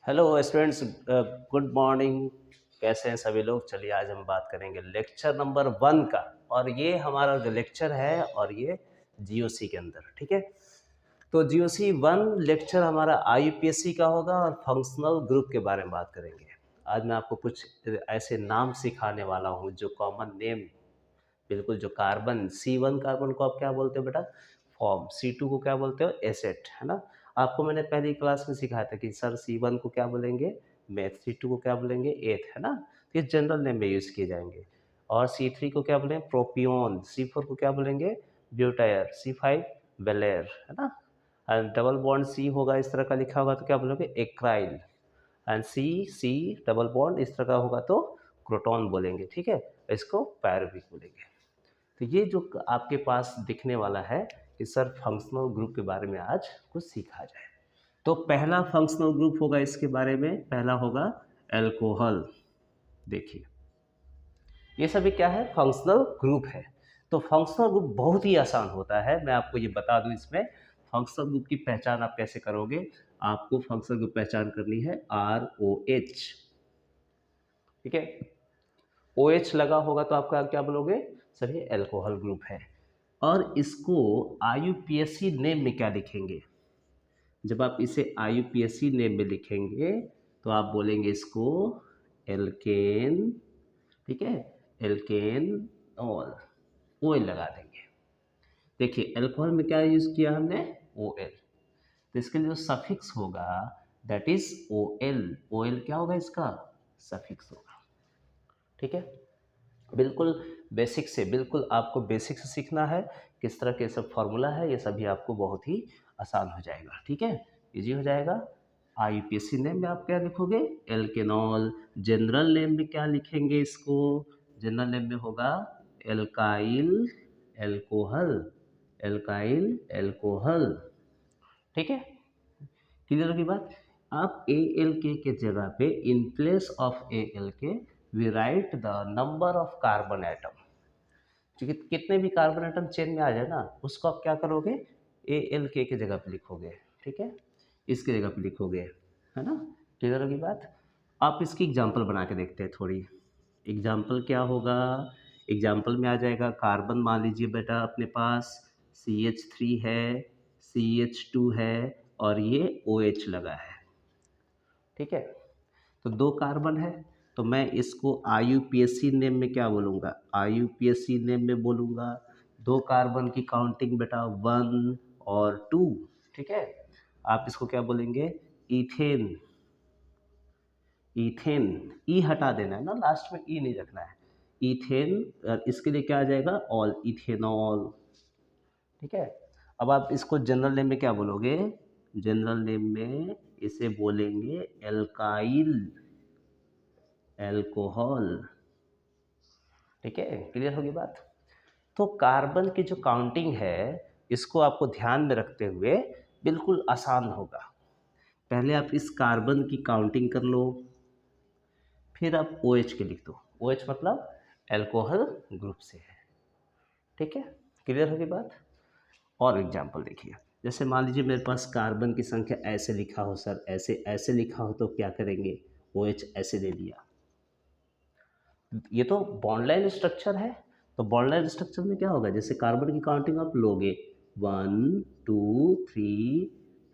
Hello students, good morning. कैसे हैं सभी लोग? चलिए आज हम बात करेंगे लेक्चर नंबर 1 का। और ये हमारा जो लेक्चर है और ये जीओसी के अंदर, ठीक है। तो जीओसी 1 लेक्चर हमारा आईयूपीएससी का होगा और फंक्शनल ग्रुप के बारे में बात करेंगे। आज मैं आपको कुछ ऐसे नाम सिखाने वाला हूँ जो कॉमन नेम, बिल्कुल जो कार्बन C1 कार्बन को आप क्या बोलते हो बेटा? फॉर्म। C2 को क्या बोलते हो? एसेट, है ना। आपको मैंने पहली क्लास में सिखाया था कि सर C1 को क्या बोलेंगे? मेथ। C2 को क्या बोलेंगे? एथ, है ना। तो ये जनरल नेम में यूज़ किए जाएंगे। और C3 को क्या बोलेंगे? प्रोपियोन। C4 को क्या बोलेंगे? ब्यूटायर। C5 बेलेर, है ना। एंड डबल बॉन्ड सी होगा, इस तरह का लिखा होगा तो क्या बोलोगे? Acryl. And C C double bond इस तरह का होगा तो क्रोटॉन बोलेंगे, ठीक है। इसको पायरुविक बोलेंगे। तो ये जो आपके पास दिखने वाला है कि सर फंक्शनल ग्रुप के बारे में आज कुछ सीखा जाए। तो पहला फंक्शनल ग्रुप होगा, इसके बारे में पहला होगा एल्कोहल। देखिए ये सभी क्या है? फंक्शनल ग्रुप है। तो फंक्शनल ग्रुप बहुत ही आसान होता है, मैं आपको ये बता दूं। इसमें फंक्शनल ग्रुप की पहचान आप कैसे करोगे? आपको फंक्शनल ग्रुप पहचान करनी है ROH, ठीक है। OH लगा होगा तो आपका क्या बोलोगे? सर ये एल्कोहल ग्रुप है। और इसको IUPAC नेम में क्या लिखेंगे? जब आप इसे IUPAC नेम में लिखेंगे तो आप बोलेंगे इसको एल्केन, ठीक है। एल्केन ऑल, OL लगा देंगे। देखिए एल्कोहल में क्या यूज किया हमने? OL। तो इसके लिए जो सफिक्स होगा दैट इज OL। OL क्या होगा? इसका सफिक्स होगा, ठीक है। बिल्कुल बेसिक से, बिल्कुल आपको बेसिक से सीखना है। किस तरह के सब फॉर्मूला है, ये सभी आपको बहुत ही आसान हो जाएगा, ठीक है। इजी हो जाएगा। आईयूपीएसी नेम में आप क्या लिखोगे? एल्केनॉल। जनरल नेम में क्या लिखेंगे इसको? जनरल नेम में होगा एल्काइल एल्कोहल। एल्काइल एल्कोहल, ठीक है। क्लियर होगी बात? आप ALK के जगह पे in place of ALK we write the number of carbon atom. क्योंकि कितने भी कार्बन एटम चेन में आ जाए ना, उसको आप क्या करोगे? ALK के जगह पे लिखोगे, ठीक है। इसके जगह पे लिखोगे, है ना। क्लियर होगी बात? आप इसकी एग्जांपल बना के देखते हैं थोड़ी। एग्जाम्पल क्या होगा? एग्जाम्पल में आ जाएगा कार्बन, मान लीजिए बेटा अपने पास CH3 है, CH2 है और ये OH लगा है, ठीक है। तो दो कार्बन है, तो मैं इसको IUPAC नेम में क्या बोलूँगा? IUPAC नेम में बोलूँगा। दो कार्बन की काउंटिंग बेटा 1 और 2, ठीक है। आप इसको क्या बोलेंगे? इथेन। इथेन, ई हटा देना है ना, लास्ट में ई नहीं रखना है। इथेन। इसके लिए क्या आ जाएगा? ऑल, इथेनॉल, ठीक है। अब आप इसको जनरल नेम में क्या बोलोगे? जनरल नेम में इसे बोलेंगे एल्काइल एल्कोहल, ठीक है। क्लियर होगी बात? तो कार्बन की जो काउंटिंग है इसको आपको ध्यान में रखते हुए बिल्कुल आसान होगा। पहले आप इस कार्बन की काउंटिंग कर लो, फिर आप OH के लिख दो। OH मतलब एल्कोहल ग्रुप से है, ठीक है। क्लियर होगी बात? और एग्जाम्पल देखिए, जैसे मान लीजिए मेरे पास कार्बन की संख्या ऐसे लिखा हो सर, ऐसे ऐसे लिखा हो तो क्या करेंगे? OH ऐसे ले लिया। ये तो बॉन्डलाइन स्ट्रक्चर है। तो बॉन्डलाइन स्ट्रक्चर में क्या होगा? जैसे कार्बन की काउंटिंग आप लोगे 1 2 3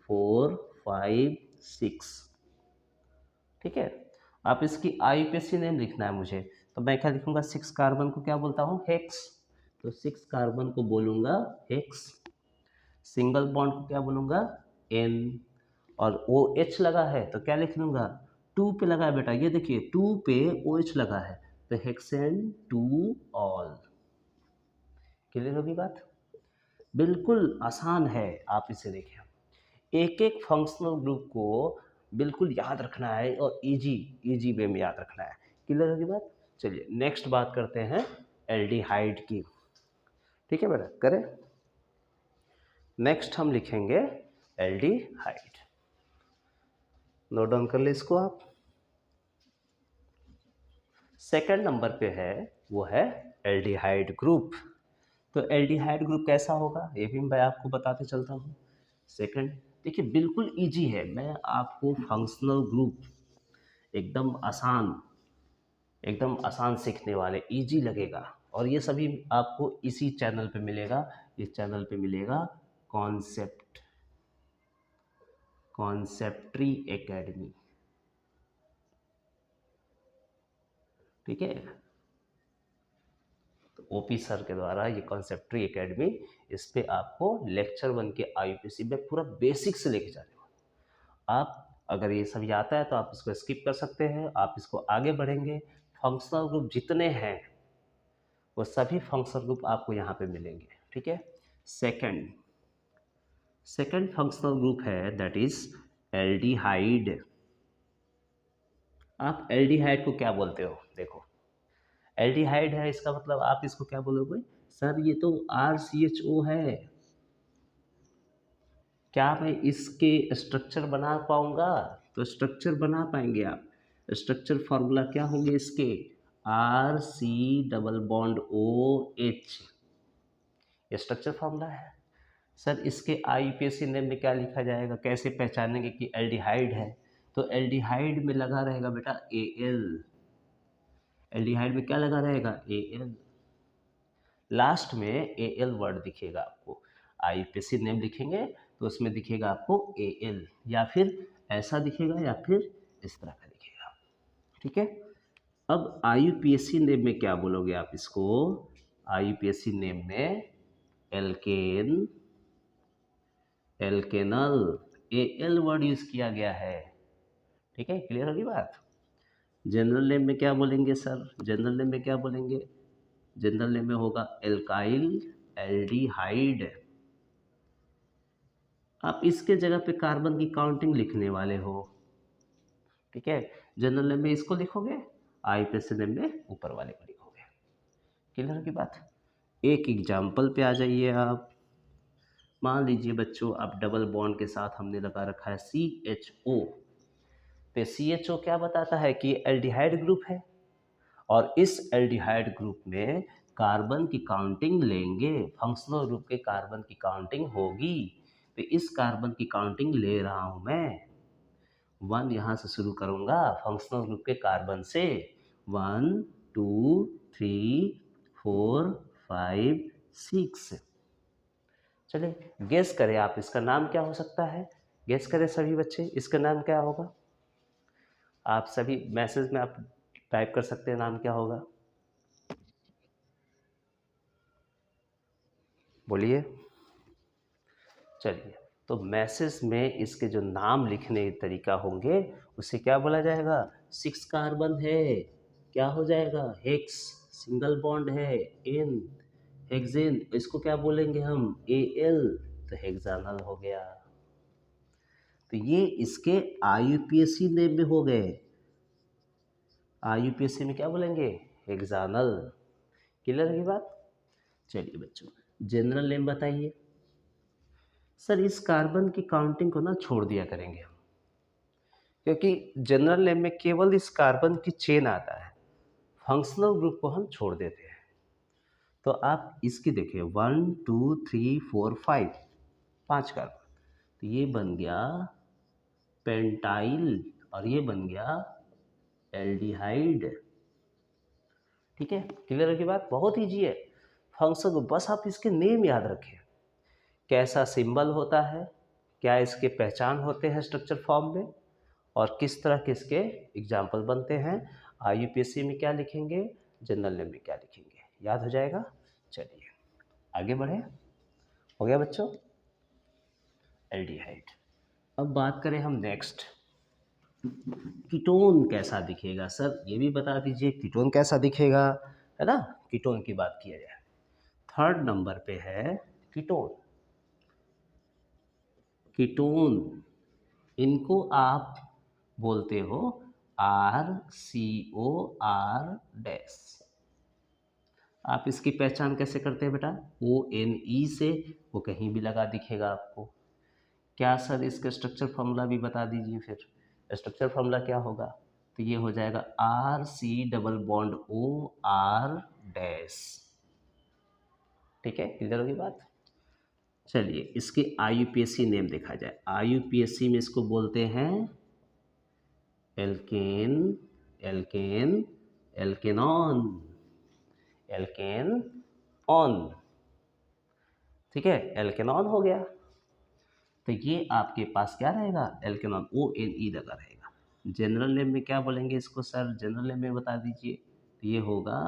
4 5 6, ठीक है। आप इसकी IUPAC नेम लिखना है मुझे, तो मैं क्या लिखूंगा? 6 कार्बन को क्या बोलता हूँ? हेक्स। तो 6 कार्बन को बोलूंगा हेक्स। सिंगल बॉन्ड को क्या बोलूंगा? N। और OH लगा है तो क्या लिख लूंगा? 2 पे लगा है बेटा, ये देखिए 2 पे OH लगा है तो हेक्सेन 2 ऑल। क्लियर होगी बात? बिल्कुल आसान है, आप इसे देखिए। एक एक फंक्शनल ग्रुप को बिल्कुल याद रखना है और इजी इजी वे में याद रखना है। क्लियर होगी बात? चलिए नेक्स्ट बात करते हैं एल्डिहाइड की, ठीक है बेटा, करें। नेक्स्ट हम लिखेंगे एल्डिहाइड। नोट डाउन कर ले इसको आप। सेकंड नंबर पे है, वो है एल्डिहाइड ग्रुप। तो एल्डिहाइड ग्रुप कैसा होगा ये भी मैं आपको बताते चलता हूँ। सेकंड, देखिए बिल्कुल इजी है, मैं आपको फंक्शनल ग्रुप एकदम आसान सीखने वाले, इजी लगेगा। और ये सभी आपको इसी चैनल पे मिलेगा, इस चैनल पे मिलेगा कॉन्सेप्ट्री एकेडमी, ठीक है। तो ओपी सर के द्वारा ये कॉन्सेप्ट्री एकेडमी, इस पे आपको लेक्चर 1 के आईयूपीएसी में पूरा बेसिक से लेके जाने वाला। आप अगर ये सभी आता है तो आप इसको स्किप कर सकते हैं, आप इसको आगे बढ़ेंगे। फंक्शनल ग्रुप जितने हैं वो सभी फंक्शनल ग्रुप आपको यहाँ पे मिलेंगे, ठीक है। सेकंड फंक्शनल ग्रुप है दैट इज एल्डिहाइड। आप एल्डिहाइड को क्या बोलते हो? देखो एल्डिहाइड है, इसका मतलब आप इसको क्या बोलोगे? सर ये तो RCHO है, क्या मैं इसके स्ट्रक्चर बना पाऊंगा? तो स्ट्रक्चर बना पाएंगे आप। स्ट्रक्चर फॉर्मूला क्या होंगे इसके? RC डबल बॉन्ड OH, ये स्ट्रक्चर फॉर्मूला है। सर इसके आईयूपीएसी नेम में क्या लिखा जाएगा? कैसे पहचानेंगे कि एल्डिहाइड है? तो एल्डिहाइड में लगा रहेगा बेटा Al, एल्डिहाइड में क्या लगा रहेगा? Al, लास्ट में Al वर्ड दिखेगा आपको। आईयूपीएसी नेम लिखेंगे तो उसमें दिखेगा आपको Al, या फिर ऐसा दिखेगा या फिर इस तरह का दिखेगा, ठीक है। अब आईयूपीएसी नेम में क्या बोलोगे आप इसको? आईयूपीएसी नेम में एल्केन, एल्केनल, Al वर्ड यूज किया गया है, ठीक है। क्लियर होगी बात? जनरल नेम में क्या बोलेंगे सर? जनरल नेम में क्या बोलेंगे? जनरल नेम में होगा एल्काइल एल्डिहाइड। आप इसके जगह पे कार्बन की काउंटिंग लिखने वाले हो, ठीक है। जनरल नेम में इसको लिखोगे, आईयूपीएसी नेम में ऊपर वाले को लिखोगे। क्लियर की बात? एक एग्जाम्पल पे आ जाइए आप। मान लीजिए बच्चों, आप डबल बॉन्ड के साथ हमने लगा रखा है CHO, तो CHO क्या बताता है कि एल्डिहाइड ग्रुप है, और इस एल्डिहाइड ग्रुप में कार्बन की काउंटिंग लेंगे, फंक्शनल ग्रुप के कार्बन की काउंटिंग होगी। तो इस कार्बन की काउंटिंग ले रहा हूं मैं, 1 यहाँ से शुरू करूंगा फंक्शनल ग्रुप के कार्बन से, 1 2 3 4 5 6। चलिए गेस करें आप, इसका नाम क्या हो सकता है? गेस करें सभी बच्चे, इसका नाम क्या होगा? आप सभी मैसेज में आप टाइप कर सकते हैं, नाम क्या होगा? बोलिए। चलिए, तो मैसेज में इसके जो नाम लिखने के तरीका होंगे उसे क्या बोला जाएगा? 6 कार्बन है, क्या हो जाएगा? हेक्स, सिंगल बॉन्ड है N, हेक्सेन, इसको क्या बोलेंगे हम? Al, तो हेक्सानल हो गया। तो ये इसके आईयूपीएसी नेम में हो गए। आईयूपीएसी में क्या बोलेंगे? हेक्सानल। क्लियर है बात? चलिए बच्चों, जनरल नेम बताइए। सर इस कार्बन की काउंटिंग को ना छोड़ दिया करेंगे हम, क्योंकि जनरल नेम में केवल इस कार्बन की चेन आता है, फंक्शनल ग्रुप को हम छोड़ देते हैं। तो आप इसकी देखिए 1 2 3 4 5, 5 कार्बन, तो ये बन गया पेंटाइल और ये बन गया एल्डिहाइड, ठीक है। क्लियर है की बात? बहुत ईजी है फंक्शन को, बस आप इसके नेम याद रखें, कैसा सिंबल होता है, क्या इसके पहचान होते हैं स्ट्रक्चर फॉर्म में, और किस तरह के इसके एग्जाम्पल बनते हैं। आईयूपीएसी में क्या लिखेंगे, जनरल नेम में क्या लिखेंगे, याद हो जाएगा। चलिए आगे बढ़े, हो गया बच्चों एल्डिहाइड। अब बात करें हम नेक्स्ट, कीटोन कैसा दिखेगा? सर ये भी बता दीजिए कीटोन कैसा दिखेगा, है ना। कीटोन की बात किया जाए, 3rd नंबर पे है कीटोन। कीटोन, इनको आप बोलते हो RCOR डैश। आप इसकी पहचान कैसे करते हैं बेटा? ONE से, वो कहीं भी लगा दिखेगा आपको। क्या सर इसका स्ट्रक्चर फॉर्मूला भी बता दीजिए फिर, स्ट्रक्चर फॉर्मूला क्या होगा? तो ये हो जाएगा RC double bond OR dash, ठीक है। क्लियर होगी बात? चलिए इसके IUPAC नेम देखा जाए। IUPAC में इसको बोलते हैं एल्केन, एल्केन, एल्केनॉन, एल्केन ऑन। ठीक है, एल्केनॉन हो गया। तो ये आपके पास क्या रहेगा, एल्केनॉन, ONE लगा रहेगा। जनरल नेम में क्या बोलेंगे इसको सर, जनरल नेम में बता दीजिए। तो ये होगा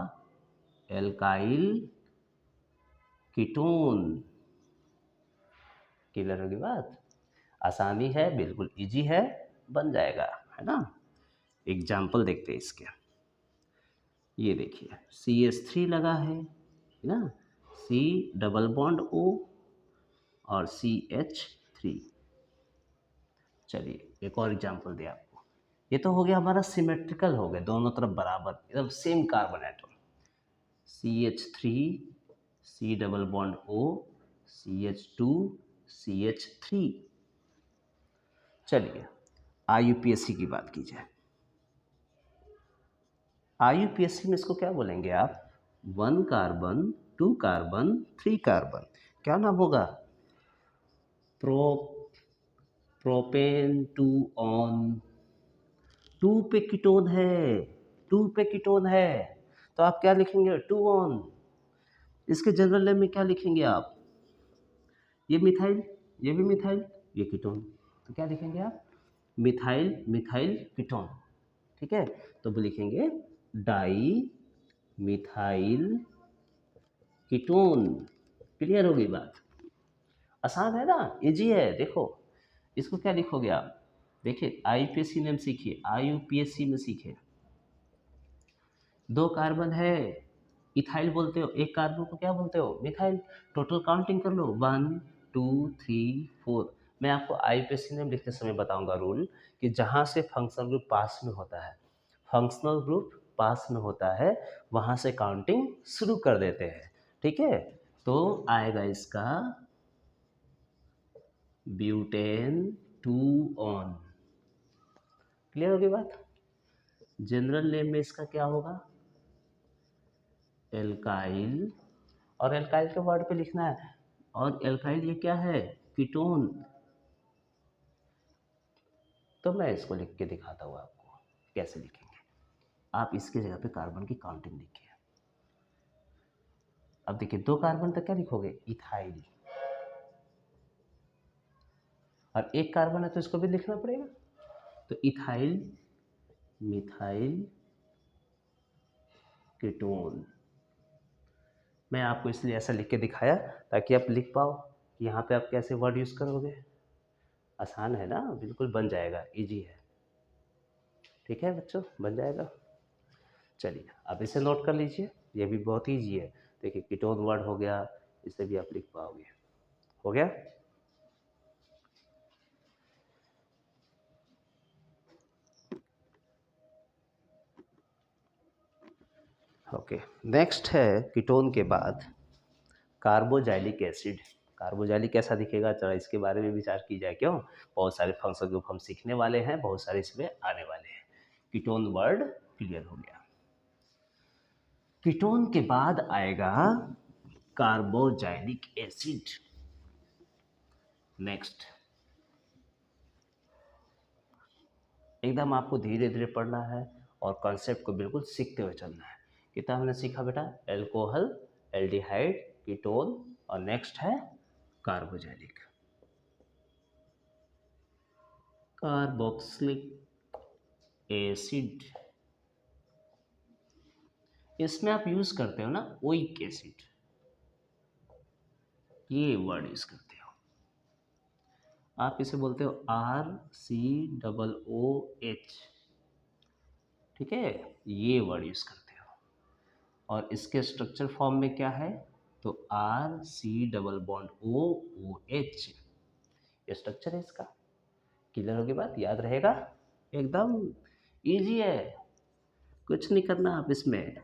एल्काइल कीटोन। क्लियर होगी बात, आसानी है, बिल्कुल इजी है, बन जाएगा, है ना। एग्जाम्पल देखते हैं इसके। ये देखिए CH3 लगा है ना, C डबल बॉन्ड O और CH3। चलिए एक और एग्जाम्पल दिया आपको। ये तो हो गया हमारा सिमेट्रिकल हो गया, दोनों तरफ बराबर एकदम same carbon atom. CH3, C double bond O, CH2, CH3। चलिए IUPAC की बात की जाए। IUPAC में इसको क्या बोलेंगे आप, 1 कार्बन, 2 कार्बन, 3 कार्बन, क्या नाम होगा, प्रोपेन 2 ऑन। 2 पे कीटोन है, 2 पे कीटोन है, तो आप क्या लिखेंगे, 2 ऑन। इसके जनरल नेम में क्या लिखेंगे आप, ये मिथाइल, ये भी मिथाइल, ये कीटोन, तो क्या लिखेंगे आप, मिथाइल, मिथाइल कीटोन। ठीक है, तो वो लिखेंगे डाई मिथाइल कीटोन। क्लियर होगी बात, आसान है ना, इजी है। देखो इसको क्या लिखोगे आप, देखिए IUPAC नेम सीखिए, IUPAC में सीखे। 2 कार्बन है, इथाइल बोलते हो, 1 कार्बन को क्या बोलते हो, मिथाइल। टोटल काउंटिंग कर लो, 1 2 3 4। मैं आपको IUPAC नेम लिखते समय बताऊंगा रूल, कि जहाँ से फंक्शनल ग्रुप पास में होता है, फंक्शनल ग्रुप पास में होता है, वहाँ से काउंटिंग शुरू कर देते हैं। ठीक है, तो आएगा इसका ब्यूटेन 2 ऑन। क्लियर होगी बात। जनरल नेम में इसका क्या होगा, एल्काइल, और एल्काइल के वर्ड पे लिखना है, और एल्काइल ये क्या है, कीटोन। तो मैं इसको लिख के दिखाता हूँ आपको कैसे लिखेंगे। आप इसके जगह पे कार्बन की काउंटिंग लिखिए। अब देखिए 2 कार्बन तक क्या लिखोगे, इथाइल, और 1 कार्बन है तो इसको भी लिखना पड़ेगा, तो इथाइल मिथाइल कीटोन। मैं आपको इसलिए ऐसा लिख के दिखाया ताकि आप लिख पाओ कि यहाँ पे आप कैसे वर्ड यूज़ करोगे। आसान है ना, बिल्कुल बन जाएगा, इजी है। ठीक है बच्चों, बन जाएगा। चलिए आप इसे नोट कर लीजिए, ये भी बहुत ईजी है। देखिए कीटोन वर्ड हो गया, इसे भी आप लिख पाओगे। हो गया। ओके, नेक्स्ट है कीटोन के बाद कार्बोजाइलिक एसिड। कार्बोजाइलिक कैसा दिखेगा, चलो इसके बारे में विचार की जाए। क्यों, बहुत सारे फंक्शन ग्रुप हम सीखने वाले हैं, बहुत सारे इसमें आने वाले हैं। कीटोन वर्ड क्लियर हो गया। कीटोन के बाद आएगा कार्बोजाइलिक एसिड। नेक्स्ट, एकदम आपको धीरे धीरे पढ़ना है और कॉन्सेप्ट को बिल्कुल सीखते हुए चलना है। कितना हमने सीखा बेटा, एल्कोहल, एल्डिहाइड, कीटोन, और नेक्स्ट है कार्बोजाइलिक, कार्बोक्सिलिक एसिड। इसमें आप यूज करते हो ना ओइक एसिड, ये वर्ड यूज करते हो आप, इसे बोलते हो RCOOH। ठीक है, ये वर्ड यूज करते हो, और इसके स्ट्रक्चर फॉर्म में क्या है, तो RC डबल बॉन्ड OOH, ये स्ट्रक्चर है इसका। क्लियर होगी बात, याद रहेगा, एकदम इजी है, कुछ नहीं करना आप इसमें।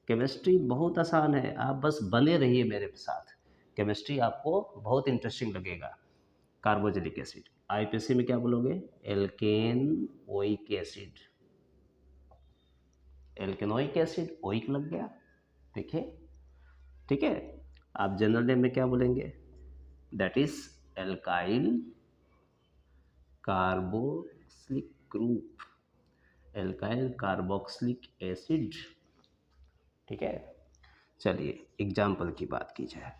केमिस्ट्री बहुत आसान है, आप बस बने रहिए मेरे साथ, केमिस्ट्री आपको बहुत इंटरेस्टिंग लगेगा। कार्बोजेनिक एसिड, IUPAC में क्या बोलोगे, alkane oic acid, alkanoic acid, oic लग गया। देखिए, ठीक है। आप जनरल नेम में क्या बोलेंगे, that is alkyl carboxylic group, alkyl carboxylic acid. ठीक है, चलिए एग्जाम्पल की बात की जाए।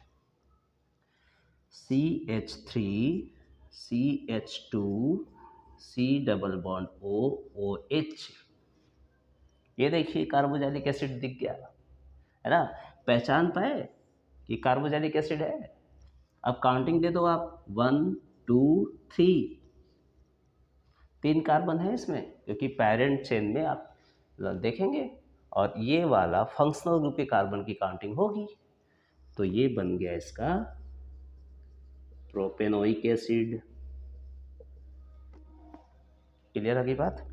CH3 CH2 C double bond O OH, ये देखिए कार्बोजेनिक एसिड दिख गया है ना, पहचान पाए कि कार्बोजेनिक एसिड है। अब काउंटिंग दे दो आप, 1 2 3, 3 कार्बन है इसमें, क्योंकि पेरेंट चेन में आप देखेंगे, और ये वाला फंक्शनल ग्रुप के कार्बन की काउंटिंग होगी। तो ये बन गया इसका प्रोपेनोइक एसिड। क्लियर है बात?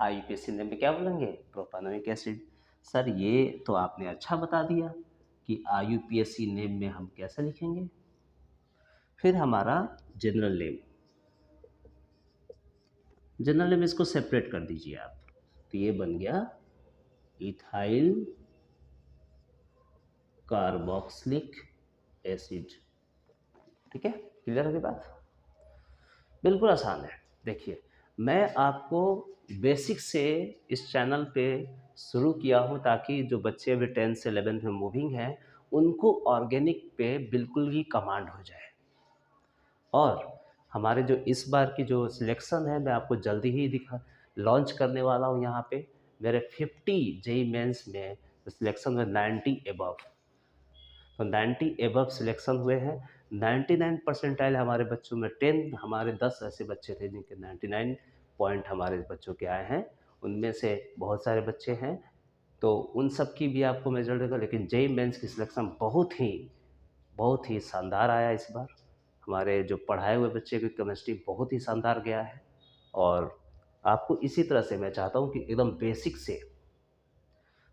IUPAC नेम में क्या बोलेंगे? Propanoic acid. सर ये तो आपने अच्छा बता दिया कि IUPAC नेम में हम कैसे लिखेंगे। फिर हमारा जनरल नेम, जनरल नेम इसको सेपरेट कर दीजिए आप, तो ये बन गया इथाइल कार्बोक्सिलिक एसिड। ठीक है, क्लियर है बात? बिल्कुल आसान है। देखिए मैं आपको बेसिक से इस चैनल पे शुरू किया हूँ ताकि जो बच्चे अभी 10th से 11th में मूविंग हैं उनको ऑर्गेनिक पे बिल्कुल ही कमांड हो जाए। और हमारे जो इस बार की जो सिलेक्शन है मैं आपको जल्दी ही लॉन्च करने वाला हूँ। यहाँ पे मेरे 50 जेई मेंस में सिलेक्शन में 90 एबव, तो 90 एबव सिलेक्शन हुए हैं। 99 परसेंटाइल हमारे बच्चों में, 10 हमारे 10 ऐसे बच्चे थे जिनके 99 पॉइंट हमारे बच्चों के आए हैं, उनमें से बहुत सारे बच्चे हैं, तो उन सब की भी आपको मेजर देगा। लेकिन जेई मेंस की सिलेक्शन बहुत ही शानदार आया इस बार। हमारे जो पढ़ाए हुए बच्चे की केमिस्ट्री बहुत ही शानदार गया है। और आपको इसी तरह से मैं चाहता हूँ कि एकदम बेसिक से,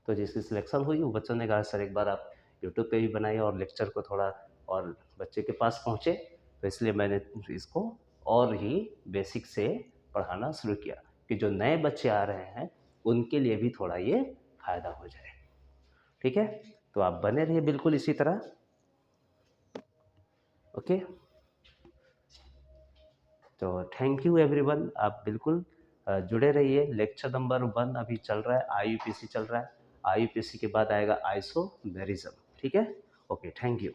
तो जिसकी सिलेक्शन हुई वो बच्चों ने कहा सर एक बार आप यूट्यूब पे भी बनाइए और लेक्चर को थोड़ा और बच्चे के पास पहुँचे, तो इसलिए मैंने इसको और ही बेसिक से पढ़ाना शुरू किया कि जो नए बच्चे आ रहे हैं उनके लिए भी थोड़ा ये फ़ायदा हो जाए। ठीक है, तो आप बने रहिए बिल्कुल इसी तरह। ओके, तो थैंक यू एवरीवन, आप बिल्कुल जुड़े रहिए। लेक्चर नंबर 1 अभी चल रहा है, IUPAC चल रहा है। IUPAC के बाद आएगा आइसोमेरिज्म। ठीक है, ओके, थैंक यू।